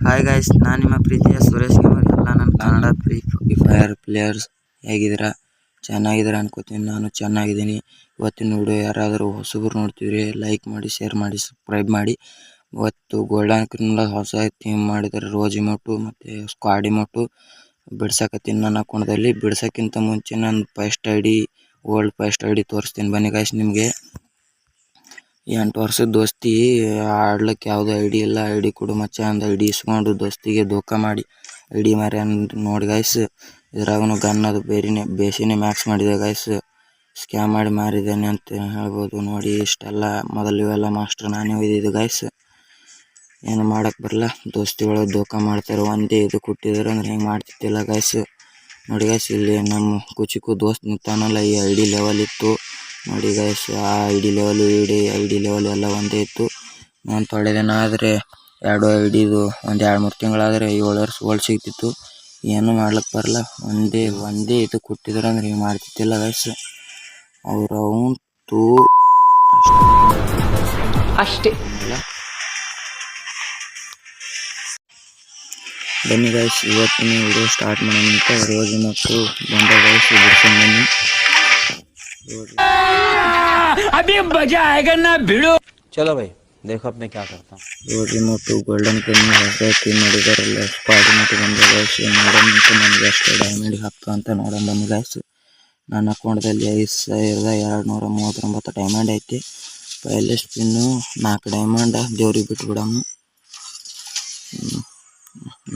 Hi guys, ನಾನು ನಿಮ್ಮ ಪ್ರೀತಿಯ ಸುರೇಶ್ ಗೇಮರ್. ಎಲ್ಲ ನನ್ನ ಕನ್ನಡ ಫ್ರೀ ಫೈರ್ ಪ್ಲೇಯರ್ಸ್ ಹೇಗಿದ್ದೀರಾ? ಚೆನ್ನಾಗಿದ್ದೀರಾ ಅನ್ಕೋತೀನಿ. ನಾನು ಚೆನ್ನಾಗಿದ್ದೀನಿ. ಇವತ್ತಿನ ವಿಡಿಯೋ ಯಾರಾದರೂ ಹೊಸಬರು ನೋಡ್ತಿದ್ರೆ ಲೈಕ್ ಮಾಡಿ, ಶೇರ್ ಮಾಡಿ, ಸಬ್ಸ್ಕ್ರೈಬ್ ಮಾಡಿ. ಇವತ್ತು ಗೋಲ್ಡನ್ ಕ್ರಿಮಿನಲ್ ಹೊಸ ಥೀಮ್ ಮಾಡಿದ್ದಾರೆ. ರೋಜ್ ಇಮೋಟು ಮತ್ತು ಸ್ಕ್ವಾಡ್ ಇಮೋಟು ಬಿಡ್ಸಕತ್ತೀನಿ ನನ್ನ ಅಕೌಂಟಲ್ಲಿ. ಬಿಡ್ಸೋಕ್ಕಿಂತ ಮುಂಚೆ ನಾನು first I D, old first I D ತೋರಿಸ್ತೀನಿ ಬನ್ನಿ ಗೈಸ್. ನಿಮಗೆ 8 ವರ್ಷದ ದೋಸ್ತಿ ಆಡ್ಲಿಕ್ಕೆ ಯಾವುದೋ ಐ ಡಿ ಇಲ್ಲ. ಐ ಡಿ ಕೊಡು ಮಚ್ಚ ಅಂದ ಐ ಡಿ ಇಸ್ಕೊಂಡು ದೋಸ್ತಿಗೆ ಧೋಕಾ ಮಾಡಿ ಐ ಡಿ ಮಾರಿ ನೋಡಿ ಗೈಸ್. ಇದ್ರಾಗೂ ಗನ್ ಅದು ಬೇಸಿನೇ ಮ್ಯಾಕ್ಸ್ ಮಾಡಿದೆ ಗೈಸ್. ಸ್ಕ್ಯಾಮ್ ಮಾಡಿ ಮಾರಿದ್ದೇನೆ ಅಂತ ಹೇಳ್ಬೋದು. ನೋಡಿ ಇಷ್ಟೆಲ್ಲ ಮೊದಲು ಇವೆಲ್ಲ ಮಾಸ್ಟರ್ ನಾನೇ ಒಯ್ದಿದ್ದು ಗೈಸ್. ಏನು ಮಾಡೋಕ್ಕೆ ಬರಲ್ಲ, ದೋಸ್ತಿಗಳು ಧೋಕಾ ಮಾಡ್ತಾರೆ. ಒಂದೇ ಇದು ಕೊಟ್ಟಿದ್ರು ಅಂದ್ರೆ ಹೆಂಗೆ ಮಾಡ್ತಿದ್ದಿಲ್ಲ ಗೈಸ್. ನೋಡಿ ಗೈಸ್, ಇಲ್ಲಿ ನಮ್ಮ ಕುಚಿಕು ದೋಸ್ತ್ ನಿಂತಾನಲ್ಲ, ಈ ಐ ಡಿ ಲೆವೆಲ್ ಇತ್ತು ನೋಡಿ ಗೈಸ್. ಆ I D level I D level ಎಲ್ಲ ಒಂದೇ ಇತ್ತು. ನಾನು ತೊಳೆ ದಿನ ಆದರೆ 2 ಐ ಡಿದು ಒಂದು 2-3 ತಿಂಗಳಾದರೆ 7 ವರ್ಷ ಓಲ್ಡ್ ಸಿಗ್ತಿತ್ತು. ಏನೂ ಮಾಡ್ಲಿಕ್ಕೆ ಬರಲ್ಲ. ಒಂದೇ ಇದು ಕೊಟ್ಟಿದ್ರು ಅಂದ್ರೆ ಹಿಂಗೆ ಮಾಡ್ತಿದ್ದಿಲ್ಲ ಗೈಸ್. ಅವ್ರಂತೂ ಅಷ್ಟೇ. ಬನ್ನಿ ಗೈಸ್, ಇವತ್ತಿನ ವಿಡಿಯೋ ಸ್ಟಾರ್ಟ್ ಮಾಡೋಣ. ರೋಜ್ ಮತ್ತು ಬಂದ ಗೈಸ್ ಬಿಡ್ಸ್ಕೊಂಡು ಬನ್ನಿ. अभी मजा आएगा ना भिड़ो. चलो भाई देखो अब मैं क्या करता हूँ. ರೋಜ್ ಇಮೋಟು ಗೋಲ್ಡನ್ ಕ್ರಿಮಿನಲ್ ಹೊಸ ಥೀಮ್ ಮಾಡಿದಾರಲ್ಲ, ಸ್ಕ್ವಾಡ್ ಇಮೋಟು ಬಂದ ಗೈಸ್. ನೋಡೋಣ ನನಗೆ ಎಷ್ಟು ಡೈಮಂಡ್ ಹಾಕ್ತು ಅಂತ ನೋಡೋಣ ಬನ್ನಿ ಗೈಸ್. ನನ್ನ ಅಕೌಂಟದಲ್ಲಿ 5239 ಡೈಮಂಡ್ ಐತಿ. ಪೈಲೆ ಸ್ಪಿನ್ನು 4 ಡೈಮಂಡ್ ದೇವ್ರಿಗೆ ಬಿಟ್ಬಿಡಮ್ಮ.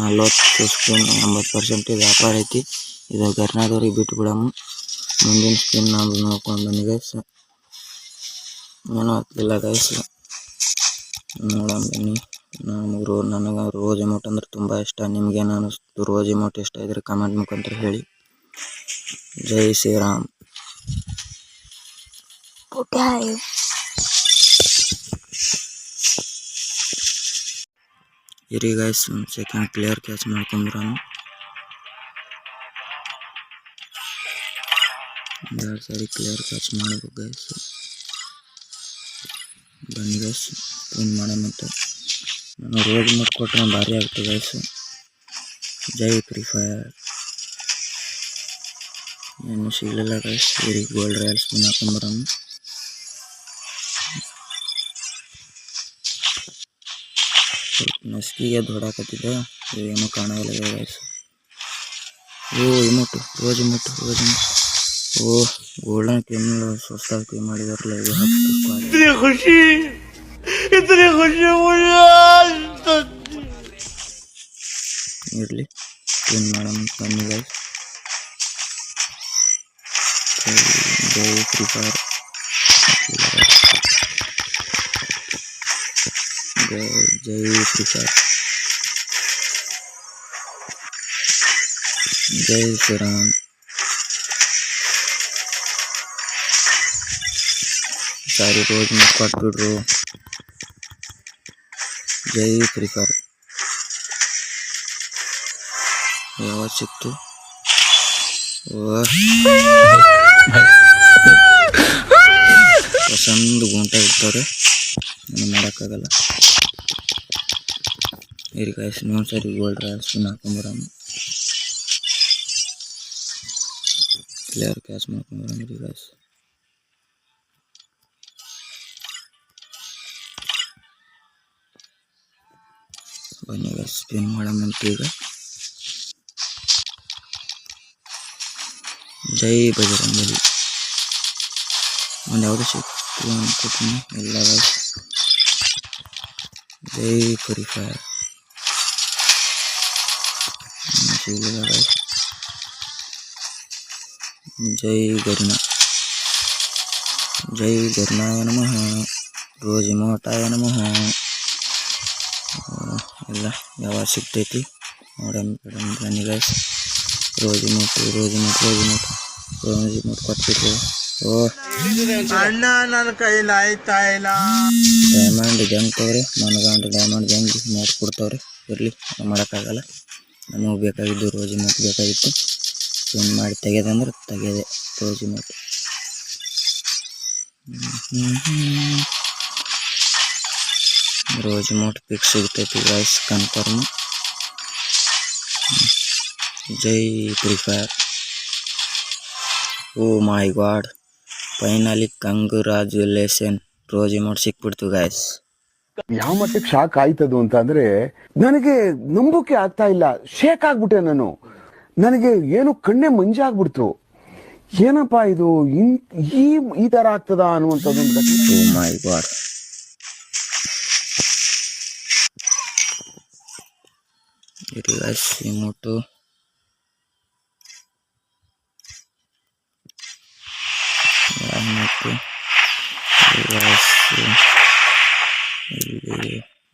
40 ಸ್ಪಿನ್ 80% ವ್ಯಾಪಾರ ಐತಿ. ಇದು ಗರ್ನಾದವ್ರಿಗೆ ಬಿಟ್ಬಿಡಮ್ಮ. ಮುಂದಿನ ಸ್ಪಿನ್ ನಾವು ನೋಡ್ಕೊಂಡು ಬನ್ನಿ ಗೈಸ್. ಏನೂ ಆಗ್ತಿಲ್ಲ ಗೈಸ್, ನೋಡೋಣ ಬನ್ನಿ. ನನಗೆ ರೋಜ್ ಇಮೋಟ್ ಅಂದ್ರೆ ತುಂಬ ಇಷ್ಟ. ನಿಮ್ಗೇನು ಅನ್ನಿಸ್ತು? ರೋಜ್ ಇಮೋಟ್ ಇಷ್ಟ ಇದ್ರೆ ಕಮೆಂಟ್ ಮುಖಾಂತರ ಹೇಳಿ. ಜೈ ಶ್ರೀರಾಮ್. ಇರಿ ಗೈಸ್, ಒಂದು ಸೆಕೆಂಡ್ ಪ್ಲೇಯರ್ ಕ್ಯಾಚ್ ಮಾಡ್ಕೊಂಡ್ಬರೋಣ. 2 ಸಾರಿ ಪ್ಲೇಯರ್ ಕ್ಯಾಚ್ ಮಾಡಬೇಕು ಗೈಸ್. ಬನ್ನಿ ಗೈಸ್, ಸ್ಪಿನ್ ಮಾಡೋಣ. ನಾನು ರೋಜ್ ಇಮೋಟ್ ಕೊಟ್ಟರೆ ಭಾರಿ ಆಗ್ತದೆ ಗೈಸ್. ಜೈ ಫ್ರೀ ಫೈರ್. ಏನು ಸಿಗಲಿಲ್ಲ ಗೈಸ್. ಇರಿ ಗೋಲ್ಡ್ ರಾಯಲ್ ಸ್ಪಿನ್ ಹಾಕೊಂಡ್ಬರೋಣ. ನಸ್ಕಿಗೆ ದೊಡ್ಡಾಕತ್ತಿದ್ದೆ, ಏನೂ ಕಾಣಲಿಲ್ಲ ಗೈಸ್. ಇಮೋಟು ರೋಜ್ ಇಮೋಟು. ಗೋಲ್ಡನ್ ಕ್ರಿಮಿನಲ್ ಹೊಸದಾಗಿ ಮಾಡಿದಾರಲ್ಲ, ಇದು 10 ಸ್ಕ್ವಾಡ್. ಇರಲಿ, ಸ್ಪಿನ್ ಮಾಡೋಣ ಬನ್ನಿ ಗೈಸ್. ಜೈ ಫ್ರೀ ಫೈರ್. ಜೈ ಫ್ರೀ ಫೈರ್. ಜೈ ಶ್ರೀರಾಮ್. ಸಾರಿ ರೋಜ್ ಇಮೋಟ್ ಕೊಟ್ಬಿಡ್ರು. ಜೈ ಫ್ರೀ ಫೈರ್. ಯಾವತ್ತು ಸಿಕ್ತು? ಹೊಸಂದು ಗುಂಟ ಇರ್ತಾರೆ, ಏನು ಮಾಡೋಕ್ಕಾಗಲ್ಲ. ಇರಿ ಗೈಸ್, ಇನ್ನೊಂದು ಸಾರಿ ಗೋಲ್ಡ್ ರಾಯಲ್ ಸ್ಪಿನ್ ಹಾಕೊಂಡ್ಬರೋಣ. ಪ್ಲೇಯರ್ ಕ್ಯಾಚ್ ಮಾಡ್ಕೊಂಡ್ಬರೋಣ. ಇರಿ ಗೈಸ್, ಬನ್ನಿ ಗೈಸ್, ಸ್ಪಿನ್ ಮಾಡೋಣಂತ ಈಗ. ಜೈ ಬಜರಂಗಬಲಿ. ಒಂದು ಯಾವುದೋ ಸಿಕ್ತು ಅನ್ಕೋತೀನಿ. ಎಲ್ಲ ಗೈಸ್. ಜೈ ಫ್ರೀ ಫೈರ್. ಸಿಗಲಿಲ್ಲ ಗೈಸ್. ಜೈ ಗರಿನಾ. ಜೈ ಗರಿನಾಯ ನಮಃ. ರೋಜ್ ಇಮೋಟಾಯ ನಮಃ. ಎಲ್ಲ ಯಾವಾಗ ಸಿಗ್ತೈತಿ ನೋಡೋಣ ಬನ್ನಿ ಗೈಸ್. ರೋಜ್ ಇಮೋಟು ಕೊಟ್ಬಿಟ್ರು. ಅಣ್ಣ ನನ್ನ ಕೈಲಿ ಆಯ್ತಾ ಇಲ್ಲ. ಡೈಮಂಡ್ ಜಂಗ್ ತಗೋರಿ, ನನಗಂಡು ಡೈಮಂಡ್ ಜಂಗ್ ಇಮೋಟ್ ಕೊಡ್ತವ್ರಿ. ಇರಲಿ, ಮಾಡೋಕ್ಕಾಗಲ್ಲ. ನಮಗೆ ಬೇಕಾಗಿದ್ದು ರೋಜ್ ಇಮೋಟ್ ಬೇಕಾಗಿತ್ತು. ಸ್ಪಿನ್ ಮಾಡಿ ತೆಗೆದಂದ್ರೆ ತೆಗೆದೆ rose emote. Rose emote pick ಸಿಗ್ತೈತಿ ಗೈಸ್, ಕನ್ಫರ್ಮ್. ಜೈ Free Fire. Oh my God, finally congratulation, rose amount ಸಿಕ್ಬಿಡ್ತು ಗಾಯ್ಸ್. ಯಾವ ಮಟ್ಟಕ್ಕೆ ಶಾಕ್ ಆಯ್ತದು ಅಂತ ಅಂದ್ರೆ ನನಗೆ ನಂಬೋಕೆ ಆಗ್ತಾ ಇಲ್ಲ. ಶೇಕ್ ಆಗ್ಬಿಟ್ಟೆ ನಾನು. ನನಗೆ ಏನು ಕಣ್ಣೆ ಮಂಜಾಗ್ಬಿಡ್ತು. ಏನಪ್ಪಾ ಇದು ಈ ತರ ಆಗ್ತದ ಅನ್ನುವಂಥದ್ದು. ಓ ಮೈ ಗಾಡ್, ಇದು ಗಾಯ್ಸ್ ಇಮೋಟು.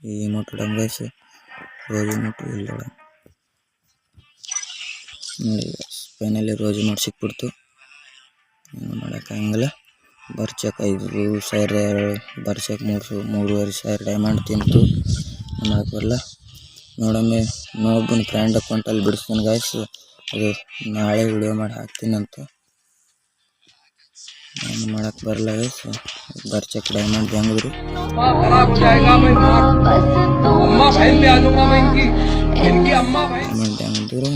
ಈ ಇಮೋಟ್ ಇಡಮ್ ಗಾಯ್ಸ್, ರೋಜ್ ಇಮೋಟ್ ಇಲ್ಲ ನೋಡಿ ಗಾಯ್ಸ್. ಫೈನಲಿ ರೋಜ್ ಇಮೋಟ್ ಸಿಕ್ಬಿಡ್ತು, ಏನು ಮಾಡೋಕ್ಕಾಗಂಗಿಲ್ಲ. ಬರ್ಚಕ್ 5,000 ಬರ್ಚಕ್ 3,500 ಡೈಮಂಡ್ ತಿಂತು, ಮಾಡಕ್ಕೆ ಬರಲ್ಲ. ನೋಡೊಮ್ಮೆ ಇನ್ನೊಬ್ಬನ ಫ್ರೆಂಡ್ ಅಕೌಂಟಲ್ಲಿ ಬಿಡಿಸ್ತೀನಿ ಗಾಯ್ಸ್, ಅದು ನಾಳೆ ವಿಡಿಯೋ ಮಾಡಿ ಹಾಕ್ತೀನಿ ಅಂತ. ಏನು ಮಾಡಕ್ಕೆ ಬರಲ್ಲ ಗೈಸ್, ಬರ್ಚಕ್ ಡೈಮಂಡ್ ಹೆಂಗಿದ್ರು ಡೈಮಂಡ್ ಹೆಂಗಿದ್ರು